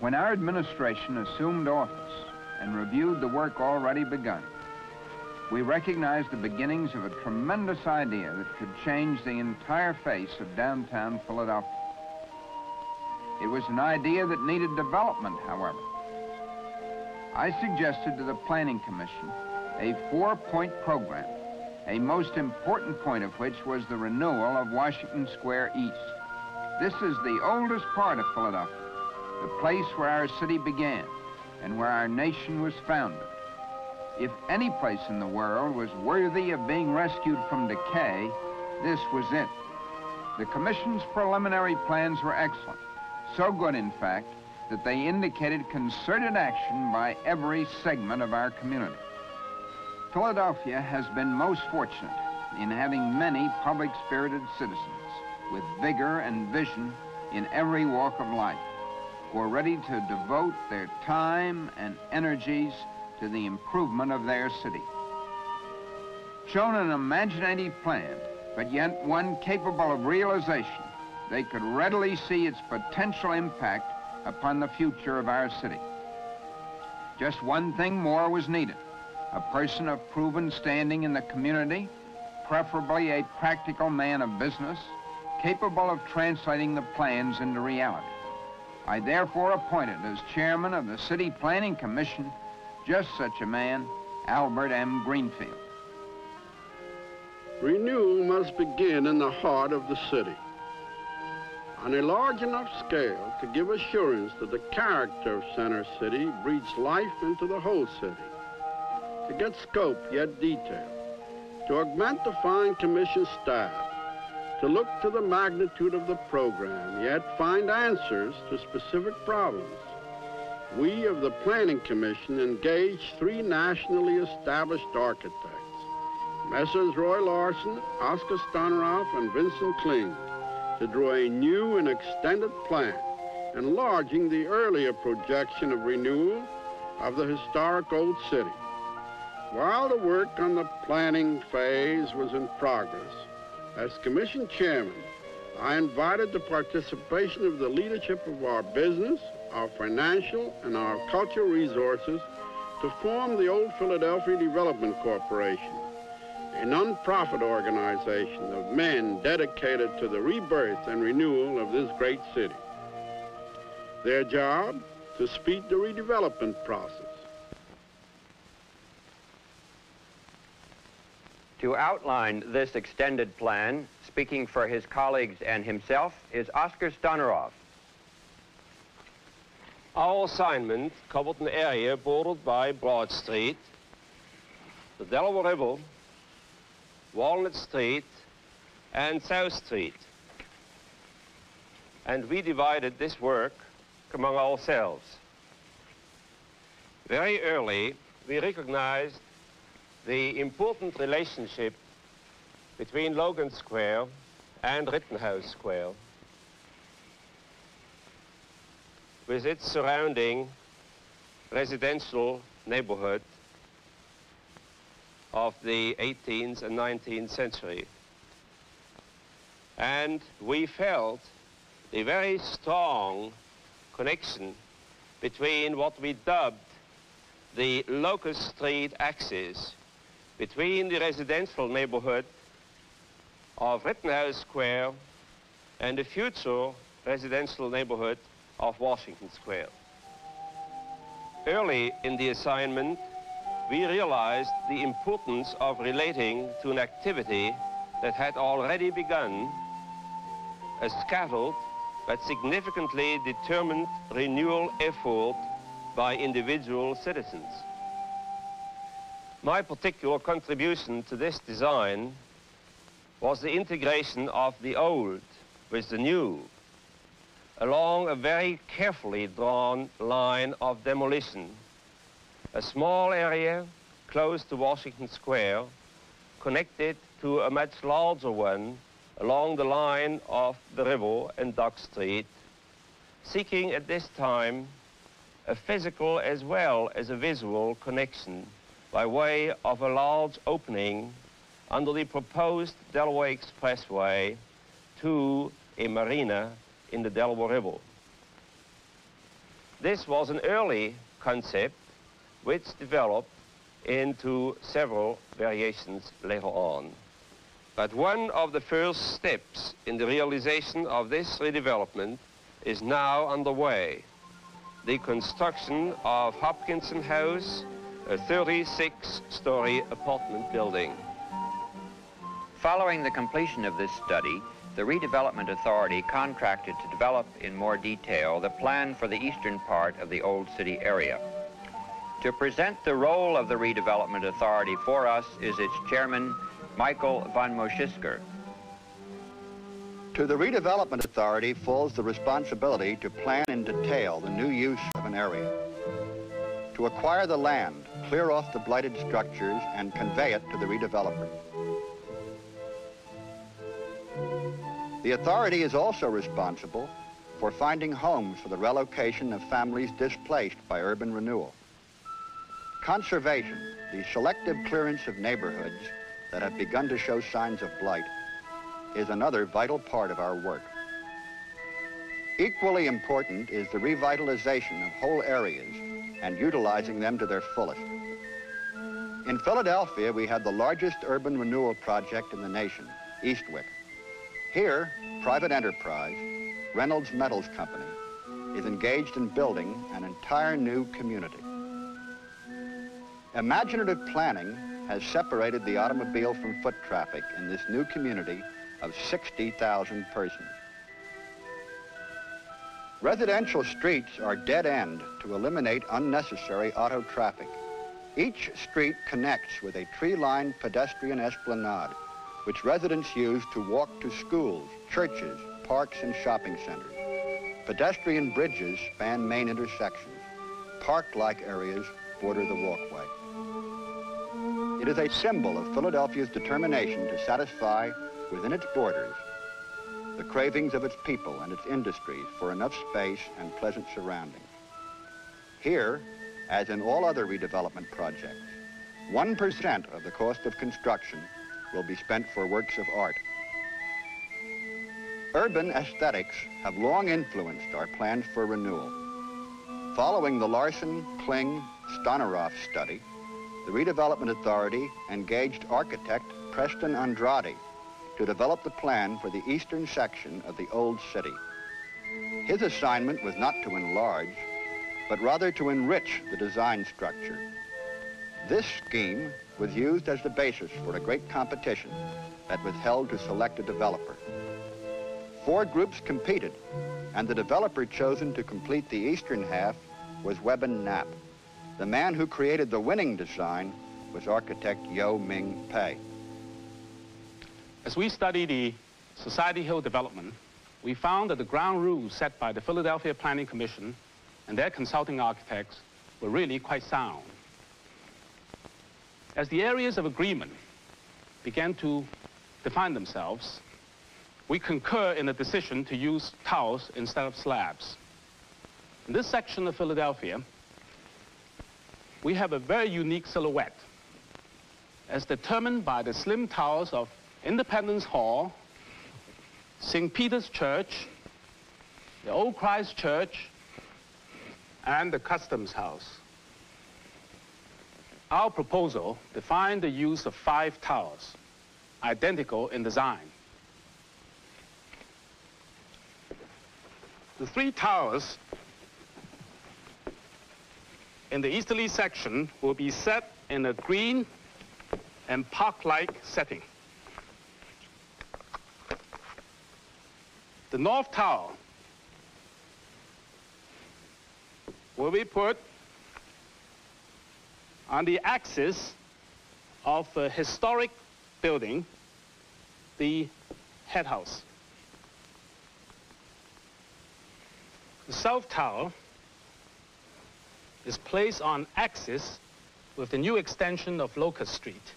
When our administration assumed office and reviewed the work already begun, we recognized the beginnings of a tremendous idea that could change the entire face of downtown Philadelphia. It was an idea that needed development, however. I suggested to the Planning Commission a 4-point program, a most important point of which was the renewal of Washington Square East. This is the oldest part of Philadelphia, the place where our city began and where our nation was founded. If any place in the world was worthy of being rescued from decay, this was it. The Commission's preliminary plans were excellent, so good, in fact, that they indicated concerted action by every segment of our community. Philadelphia has been most fortunate in having many public-spirited citizens with vigor and vision in every walk of life, who are ready to devote their time and energies to the improvement of their city. Shown an imaginative plan, but yet one capable of realization, they could readily see its potential impact upon the future of our city. Just one thing more was needed: a person of proven standing in the community, preferably a practical man of business, capable of translating the plans into reality. I therefore appointed as chairman of the City Planning Commission just such a man, Albert M. Greenfield. Renewal must begin in the heart of the city, on a large enough scale to give assurance that the character of Center City breathes life into the whole city, to get scope yet detail, to augment the fine commission staff, to look to the magnitude of the program, yet find answers to specific problems. We of the Planning Commission engaged 3 nationally established architects, Messrs. Roy Larson, Oscar Stoneroff, and Vincent Kling, to draw a new and extended plan, enlarging the earlier projection of renewal of the historic old city. While the work on the planning phase was in progress, as Commission Chairman, I invited the participation of the leadership of our business, our financial, and our cultural resources to form the Old Philadelphia Development Corporation, a non-profit organization of men dedicated to the rebirth and renewal of this great city. Their job, to speed the redevelopment process. To outline this extended plan, speaking for his colleagues and himself, is Oscar Stoneroff. Our assignment covered an area bordered by Broad Street, the Delaware River, Walnut Street, and South Street. And we divided this work among ourselves. Very early, we recognized the important relationship between Logan Square and Rittenhouse Square, with its surrounding residential neighborhood of the 18th and 19th century. And we felt a very strong connection between what we dubbed the Locust Street axis, between the residential neighborhood of Rittenhouse Square and the future residential neighborhood of Washington Square. Early in the assignment, we realized the importance of relating to an activity that had already begun, a scattered but significantly determined renewal effort by individual citizens. My particular contribution to this design was the integration of the old with the new along a very carefully drawn line of demolition. A small area close to Washington Square connected to a much larger one along the line of the river and Dock Street, seeking at this time a physical as well as a visual connection by way of a large opening under the proposed Delaware Expressway to a marina in the Delaware River. This was an early concept which developed into several variations later on. But one of the first steps in the realization of this redevelopment is now underway. The construction of Hopkinson House, a 36-story apartment building. Following the completion of this study, the Redevelopment Authority contracted to develop in more detail the plan for the eastern part of the Old City area. To present the role of the Redevelopment Authority for us is its chairman, Michael von Moschisker. To the Redevelopment Authority falls the responsibility to plan in detail the new use of an area, to acquire the land, clear off the blighted structures, and convey it to the redeveloper. The authority is also responsible for finding homes for the relocation of families displaced by urban renewal. Conservation, the selective clearance of neighborhoods that have begun to show signs of blight, is another vital part of our work. Equally important is the revitalization of whole areas and utilizing them to their fullest. In Philadelphia, we had the largest urban renewal project in the nation, Eastwick. Here, private enterprise, Reynolds Metals Company, is engaged in building an entire new community. Imaginative planning has separated the automobile from foot traffic in this new community of 60,000 persons. Residential streets are dead end to eliminate unnecessary auto traffic. Each street connects with a tree-lined pedestrian esplanade, which residents use to walk to schools, churches, parks, and shopping centers. Pedestrian bridges span main intersections. Park-like areas border the walkway. It is a symbol of Philadelphia's determination to satisfy, within its borders, the cravings of its people and its industries for enough space and pleasant surroundings. Here, as in all other redevelopment projects, 1% of the cost of construction will be spent for works of art. Urban aesthetics have long influenced our plans for renewal. Following the Larson-Kling-Stoneroff study, the Redevelopment Authority engaged architect Preston Andrade to develop the plan for the eastern section of the Old City. His assignment was not to enlarge, but rather to enrich the design structure. This scheme was used as the basis for a great competition that was held to select a developer. 4 groups competed, and the developer chosen to complete the eastern half was Webben Knapp. The man who created the winning design was architect Yo Ming Pei. As we study the Society Hill development, we found that the ground rules set by the Philadelphia Planning Commission and their consulting architects were really quite sound. As the areas of agreement began to define themselves, we concur in the decision to use tiles instead of slabs. In this section of Philadelphia, we have a very unique silhouette, as determined by the slim towers of Independence Hall, St. Peter's Church, the Old Christ Church, and the Customs House. Our proposal defined the use of 5 towers, identical in design. The 3 towers in the easterly section will be set in a green and park-like setting. The north tower will be put on the axis of a historic building, the head house. The south tower is placed on axis with the new extension of Locust Street,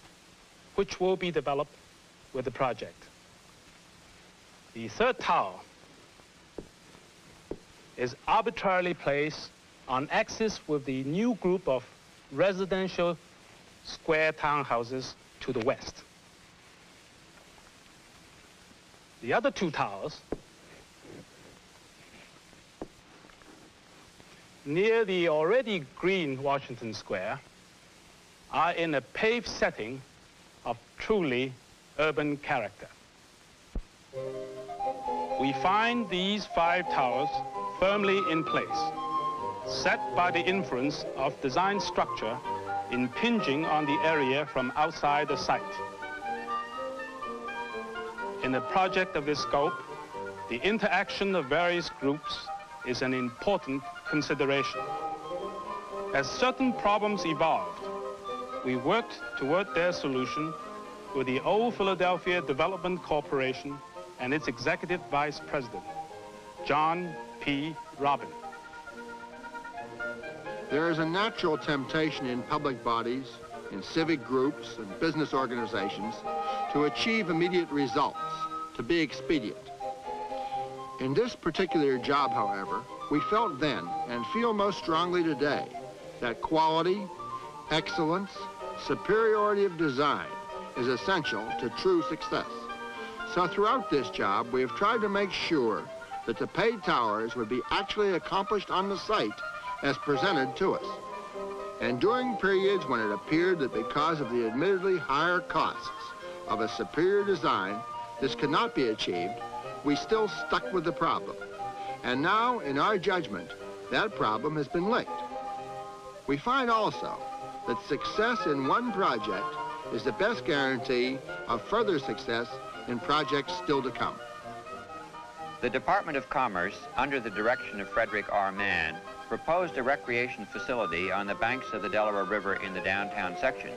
which will be developed with the project. The third tower is arbitrarily placed on axis with the new group of residential square townhouses to the west. The other 2 towers near the already green Washington Square are in a paved setting of truly urban character. We find these 5 towers firmly in place, set by the influence of design structure impinging on the area from outside the site. In a project of this scope, the interaction of various groups is an important consideration. As certain problems evolved, we worked toward their solution with the Old Philadelphia Development Corporation and its Executive Vice President, John P. Robin. There is a natural temptation in public bodies, in civic groups and business organizations to achieve immediate results, to be expedient. In this particular job, however, we felt then and feel most strongly today that quality, excellence, superiority of design is essential to true success. So throughout this job, we have tried to make sure that the paid towers would be actually accomplished on the site as presented to us. And during periods when it appeared that because of the admittedly higher costs of a superior design, this could not be achieved, we still stuck with the problem. And now, in our judgment, that problem has been licked. We find also that success in one project is the best guarantee of further success in projects still to come. The Department of Commerce, under the direction of Frederick R. Mann, proposed a recreation facility on the banks of the Delaware River in the downtown section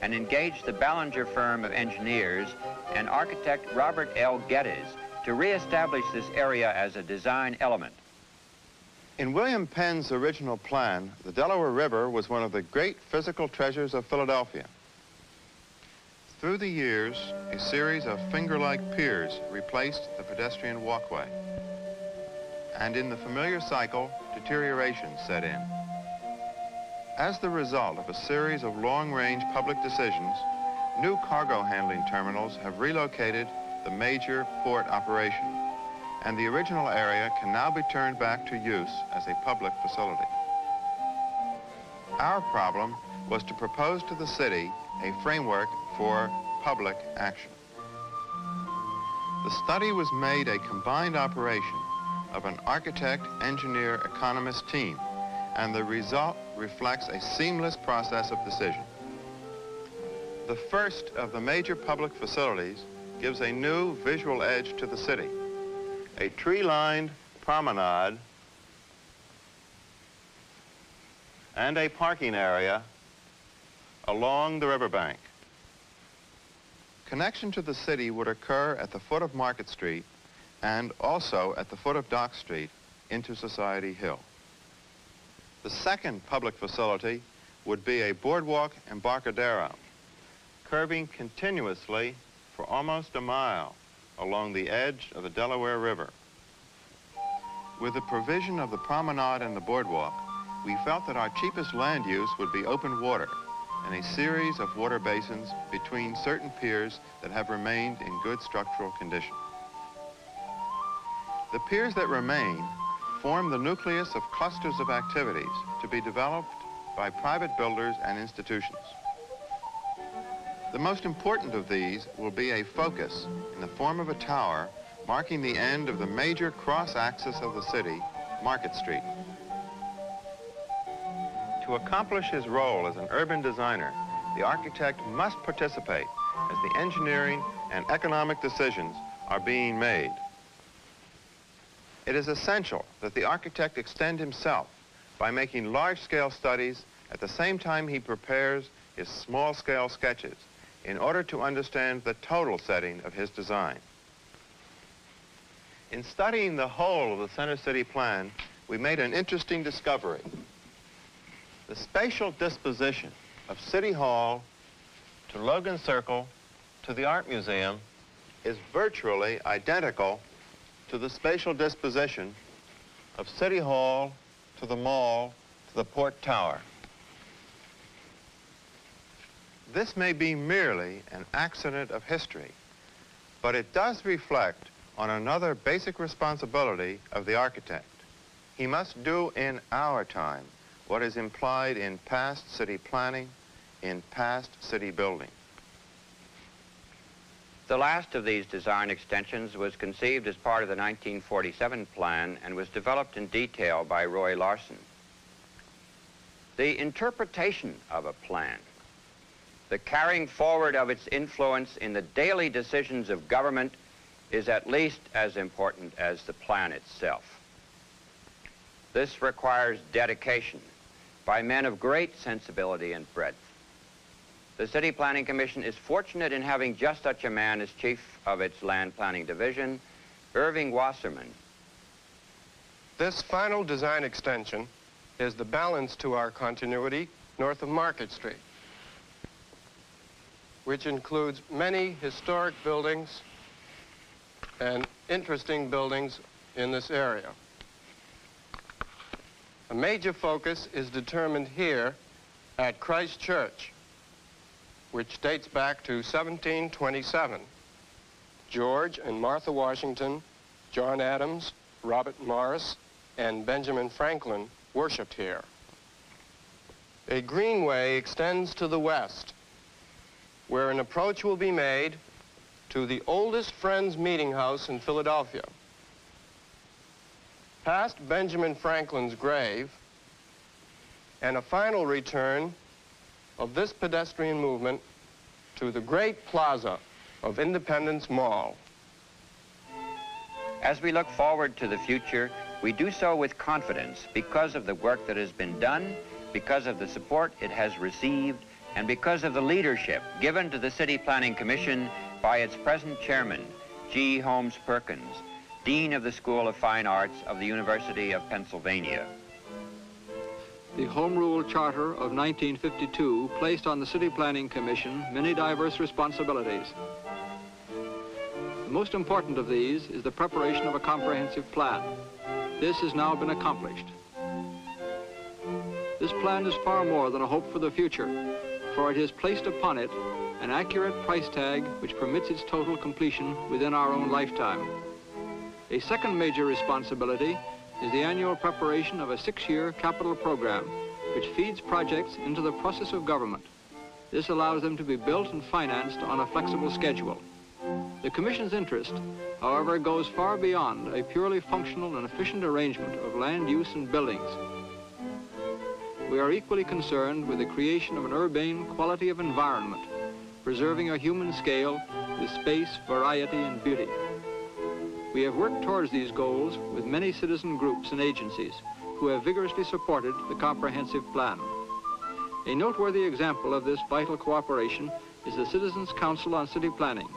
and engaged the Ballinger firm of engineers and architect Robert L. Geddes to reestablish this area as a design element. In William Penn's original plan, the Delaware River was one of the great physical treasures of Philadelphia. Through the years, a series of finger-like piers replaced the pedestrian walkway. And in the familiar cycle, deterioration set in. As the result of a series of long-range public decisions, new cargo handling terminals have relocated the major port operation, and the original area can now be turned back to use as a public facility. Our problem was to propose to the city a framework for public action. The study was made a combined operation of an architect, engineer, economist team, and the result reflects a seamless process of decision. The first of the major public facilities gives a new visual edge to the city. A tree-lined promenade and a parking area along the riverbank. Connection to the city would occur at the foot of Market Street and also at the foot of Dock Street into Society Hill. The second public facility would be a boardwalk embarcadero, curving continuously for almost a mile along the edge of the Delaware River. With the provision of the promenade and the boardwalk, we felt that our cheapest land use would be open water and a series of water basins between certain piers that have remained in good structural condition. The piers that remain form the nucleus of clusters of activities to be developed by private builders and institutions. The most important of these will be a focus in the form of a tower marking the end of the major cross-axis of the city, Market Street. To accomplish his role as an urban designer, the architect must participate as the engineering and economic decisions are being made. It is essential that the architect extend himself by making large-scale studies at the same time he prepares his small-scale sketches in order to understand the total setting of his design. In studying the whole of the Center City plan, we made an interesting discovery. The spatial disposition of City Hall to Logan Circle to the Art Museum is virtually identical to the spatial disposition of City Hall to the Mall to the Port Tower. This may be merely an accident of history, but it does reflect on another basic responsibility of the architect, He must do in our time what is implied in past city planning, in past city building. The last of these design extensions was conceived as part of the 1947 plan and was developed in detail by Roy Larson. The interpretation of a plan, the carrying forward of its influence in the daily decisions of government, is at least as important as the plan itself. This requires dedication by men of great sensibility and breadth. The City Planning Commission is fortunate in having just such a man as chief of its Land Planning Division, Irving Wasserman. This final design extension is the balance to our continuity north of Market Street, which includes many historic buildings and interesting buildings in this area. A major focus is determined here at Christ Church, which dates back to 1727. George and Martha Washington, John Adams, Robert Morris, and Benjamin Franklin worshiped here. A greenway extends to the west, where an approach will be made to the oldest Friends Meeting House in Philadelphia. Past Benjamin Franklin's grave, and a final return of this pedestrian movement to the great plaza of Independence Mall. As we look forward to the future, we do so with confidence because of the work that has been done, because of the support it has received, and because of the leadership given to the City Planning Commission by its present chairman, G. Holmes Perkins, Dean of the School of Fine Arts of the University of Pennsylvania. The Home Rule Charter of 1952 placed on the City Planning Commission many diverse responsibilities. The most important of these is the preparation of a comprehensive plan. This has now been accomplished. This plan is far more than a hope for the future, for it has placed upon it an accurate price tag which permits its total completion within our own lifetime. A second major responsibility is the annual preparation of a 6-year capital program which feeds projects into the process of government. This allows them to be built and financed on a flexible schedule. The Commission's interest, however, goes far beyond a purely functional and efficient arrangement of land use and buildings. We are equally concerned with the creation of an urbane quality of environment, preserving a human scale with space, variety, and beauty. We have worked towards these goals with many citizen groups and agencies who have vigorously supported the comprehensive plan. A noteworthy example of this vital cooperation is the Citizens Council on City Planning.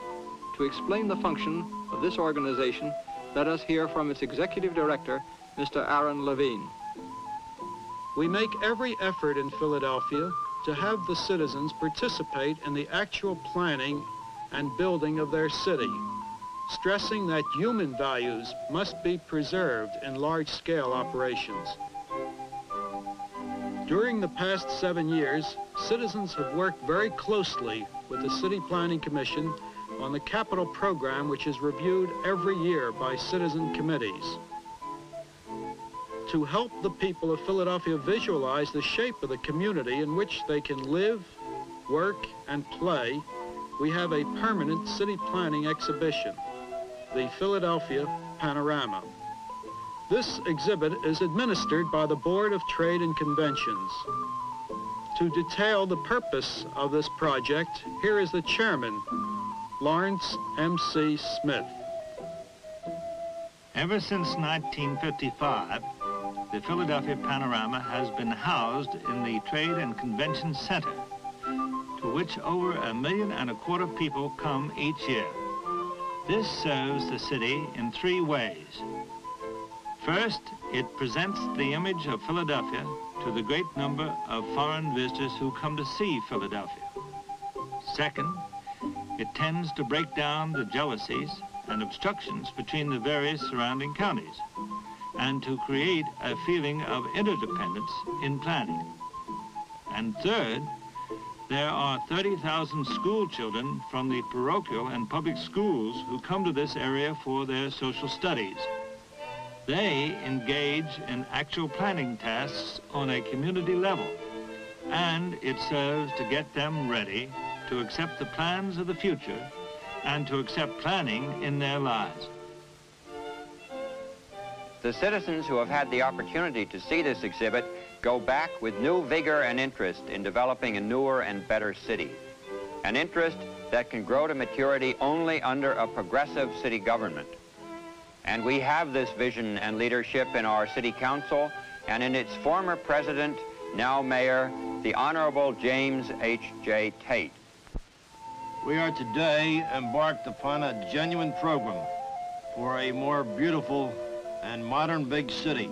To explain the function of this organization, let us hear from its executive director, Mr. Aaron Levine. We make every effort in Philadelphia to have the citizens participate in the actual planning and building of their city, stressing that human values must be preserved in large-scale operations. During the past 7 years, citizens have worked very closely with the City Planning Commission on the capital program, which is reviewed every year by citizen committees. To help the people of Philadelphia visualize the shape of the community in which they can live, work, and play, we have a permanent city planning exhibition, the Philadelphia Panorama. This exhibit is administered by the Board of Trade and Conventions. To detail the purpose of this project, here is the chairman, Lawrence M.C. Smith. Ever since 1955, the Philadelphia Panorama has been housed in the Trade and Convention Center, to which over 1.25 million people come each year. This serves the city in 3 ways. First, it presents the image of Philadelphia to the great number of foreign visitors who come to see Philadelphia. Second, it tends to break down the jealousies and obstructions between the various surrounding counties and to create a feeling of interdependence in planning. And third, there are 30,000 school children from the parochial and public schools who come to this area for their social studies. They engage in actual planning tasks on a community level, and it serves to get them ready to accept the plans of the future and to accept planning in their lives. The citizens who have had the opportunity to see this exhibit go back with new vigor and interest in developing a newer and better city. An interest that can grow to maturity only under a progressive city government. And we have this vision and leadership in our city council and in its former president, now mayor, the Honorable James H.J. Tate. We are today embarked upon a genuine program for a more beautiful and modern big city,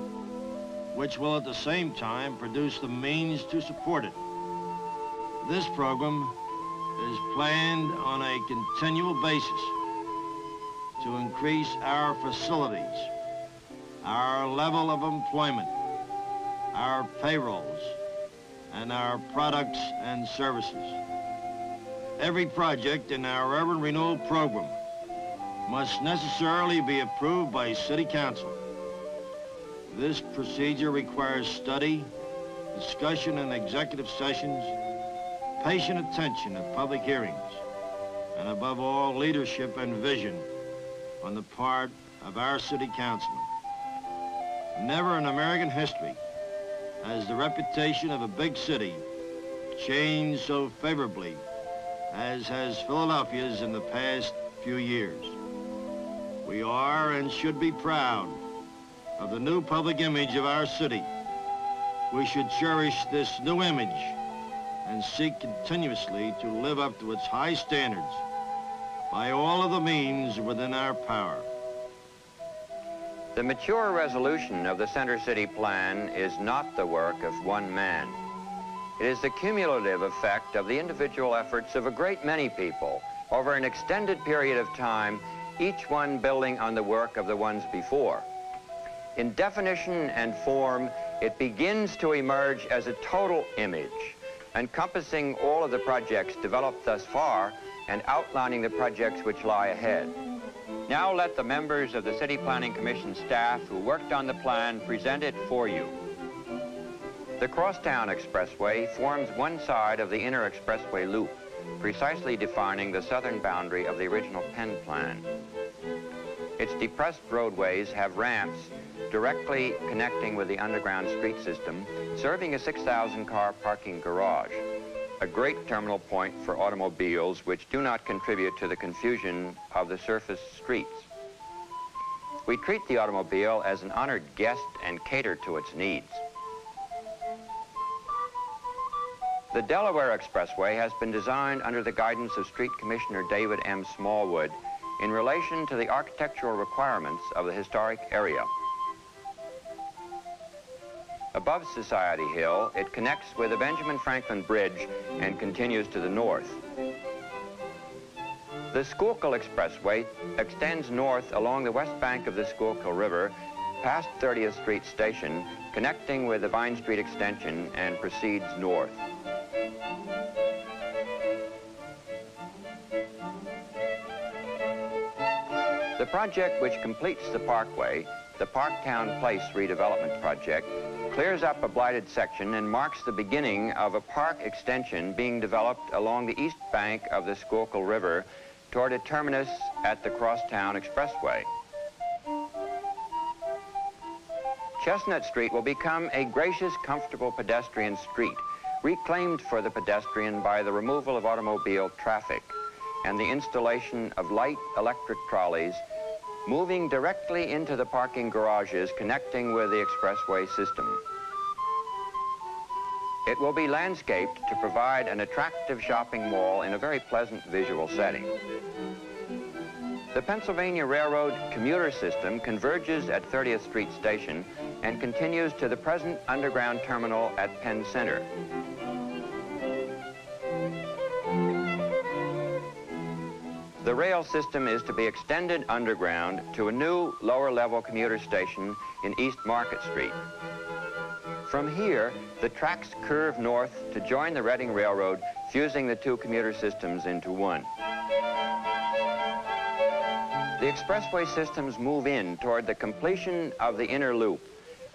which will at the same time produce the means to support it. This program is planned on a continual basis to increase our facilities, our level of employment, our payrolls, and our products and services. Every project in our urban renewal program must necessarily be approved by City Council. This procedure requires study, discussion in executive sessions, patient attention at public hearings, and above all, leadership and vision on the part of our city councilmen. Never in American history has the reputation of a big city changed so favorably as has Philadelphia's in the past few years. We are and should be proud of the new public image of our city. We should cherish this new image and seek continuously to live up to its high standards by all of the means within our power. The mature resolution of the Center City Plan is not the work of one man. It is the cumulative effect of the individual efforts of a great many people over an extended period of time, each one building on the work of the ones before. In definition and form, it begins to emerge as a total image, encompassing all of the projects developed thus far and outlining the projects which lie ahead. Now let the members of the City Planning Commission staff who worked on the plan present it for you. The Crosstown Expressway forms one side of the inner expressway loop, precisely defining the southern boundary of the original Penn plan. Its depressed roadways have ramps directly connecting with the underground street system, serving a 6,000-car parking garage, a great terminal point for automobiles which do not contribute to the confusion of the surface streets. We treat the automobile as an honored guest and cater to its needs. The Delaware Expressway has been designed under the guidance of Street Commissioner David M. Smallwood in relation to the architectural requirements of the historic area. Above Society Hill, it connects with the Benjamin Franklin Bridge and continues to the north. The Schuylkill Expressway extends north along the west bank of the Schuylkill River, past 30th Street Station, connecting with the Vine Street Extension and proceeds north. The project which completes the parkway, the Parktown Place redevelopment project, clears up a blighted section and marks the beginning of a park extension being developed along the east bank of the Schuylkill River toward a terminus at the Crosstown Expressway. Chestnut Street will become a gracious, comfortable pedestrian street, reclaimed for the pedestrian by the removal of automobile traffic and the installation of light electric trolleys moving directly into the parking garages connecting with the expressway system. It will be landscaped to provide an attractive shopping mall in a very pleasant visual setting. The Pennsylvania Railroad commuter system converges at 30th Street Station and continues to the present underground terminal at Penn Center. The rail system is to be extended underground to a new lower-level commuter station in East Market Street. From here, the tracks curve north to join the Reading Railroad, fusing the two commuter systems into one. The expressway systems move in toward the completion of the inner loop,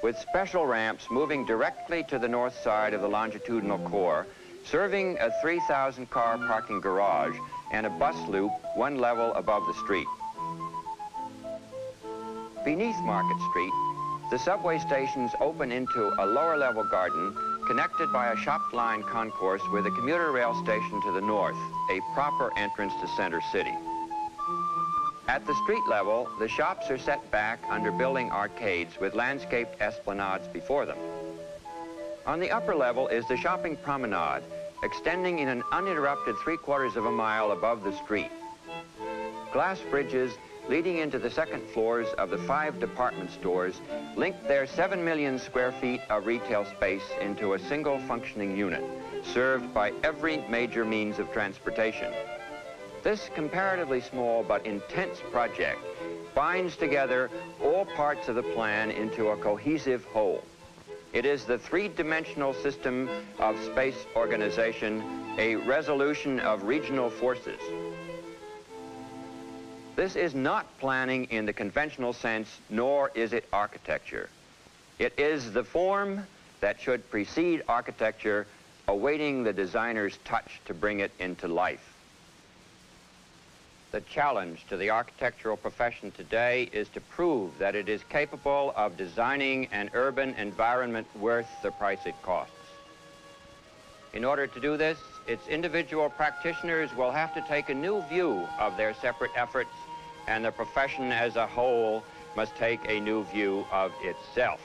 with special ramps moving directly to the north side of the longitudinal core, serving a 3,000-car parking garage and a bus loop one level above the street. Beneath Market Street, the subway stations open into a lower-level garden connected by a shop-line concourse with a commuter rail station to the north, a proper entrance to Center City. At the street level, the shops are set back under building arcades with landscaped esplanades before them. On the upper level is the shopping promenade, extending in an uninterrupted 3/4 of a mile above the street. Glass bridges leading into the second floors of the 5 department stores link their 7 million square feet of retail space into a single functioning unit, served by every major means of transportation. This comparatively small but intense project binds together all parts of the plan into a cohesive whole. It is the 3-dimensional system of space organization, a resolution of regional forces. This is not planning in the conventional sense, nor is it architecture. It is the form that should precede architecture, awaiting the designer's touch to bring it into life. The challenge to the architectural profession today is to prove that it is capable of designing an urban environment worth the price it costs. In order to do this, its individual practitioners will have to take a new view of their separate efforts, and the profession as a whole must take a new view of itself.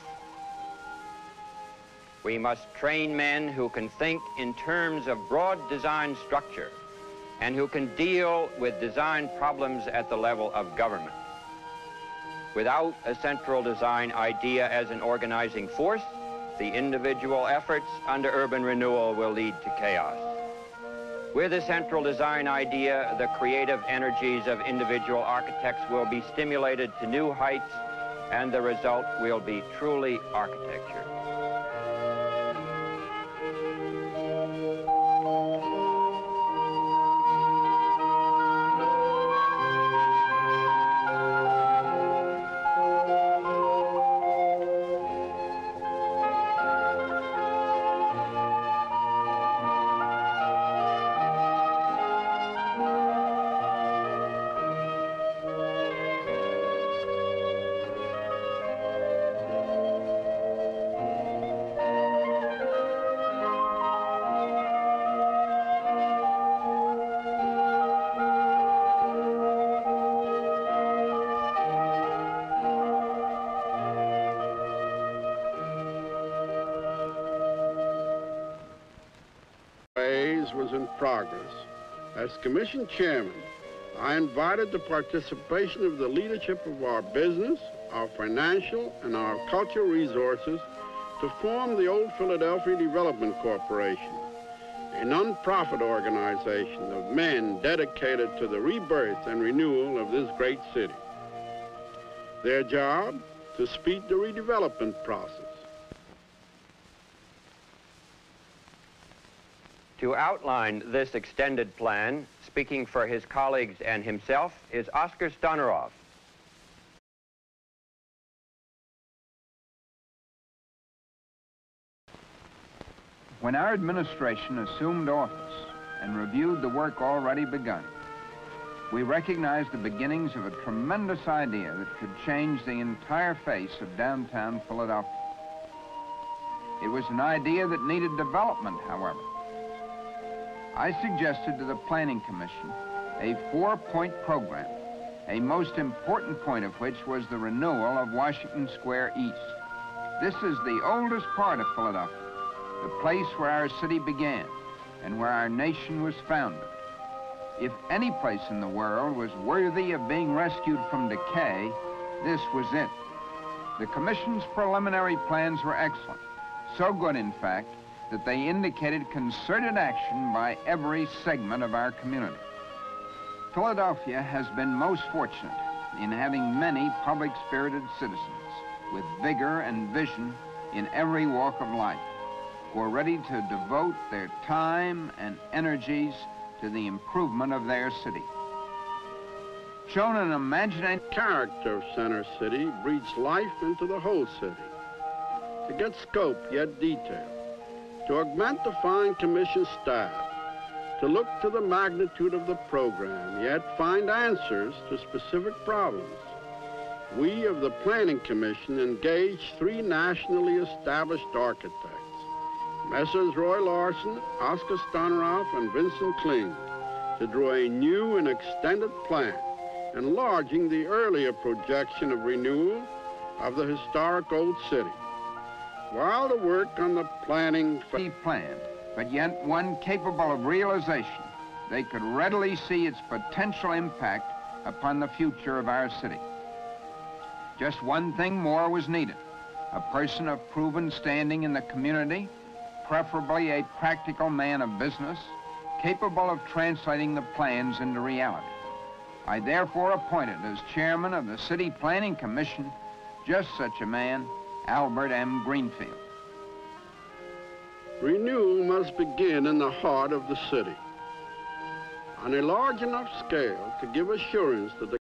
We must train men who can think in terms of broad design structure and who can deal with design problems at the level of government. Without a central design idea as an organizing force, the individual efforts under urban renewal will lead to chaos. With a central design idea, the creative energies of individual architects will be stimulated to new heights, and the result will be truly architecture. Was in progress. As Commission Chairman, I invited the participation of the leadership of our business, our financial, and our cultural resources to form the Old Philadelphia Development Corporation, a non-profit organization of men dedicated to the rebirth and renewal of this great city. Their job, to speed the redevelopment process. To outline this extended plan, speaking for his colleagues and himself, is Oscar Stoneroff. When our administration assumed office and reviewed the work already begun, we recognized the beginnings of a tremendous idea that could change the entire face of downtown Philadelphia. It was an idea that needed development, however. I suggested to the Planning Commission a 4-point program, a most important point of which was the renewal of Washington Square East. This is the oldest part of Philadelphia, the place where our city began and where our nation was founded. If any place in the world was worthy of being rescued from decay, this was it. The Commission's preliminary plans were excellent, so good, in fact, that they indicated concerted action by every segment of our community. Philadelphia has been most fortunate in having many public-spirited citizens with vigor and vision in every walk of life, who are ready to devote their time and energies to the improvement of their city. shown an imaginative character of Center City breathes life into the whole city. To get scope yet detail, to augment the fine commission staff, to look to the magnitude of the program, yet find answers to specific problems. We of the Planning Commission engaged 3 nationally established architects, Messrs. Roy Larson, Oscar Stoneroff, and Vincent Kling, to draw a new and extended plan, enlarging the earlier projection of renewal of the historic old city. While the work on the planning planned, but yet one capable of realization, they could readily see its potential impact upon the future of our city. Just one thing more was needed: a person of proven standing in the community, preferably a practical man of business, capable of translating the plans into reality. I therefore appointed as chairman of the City Planning Commission just such a man, Albert M. Greenfield. Renewal must begin in the heart of the city, on a large enough scale to give assurance that the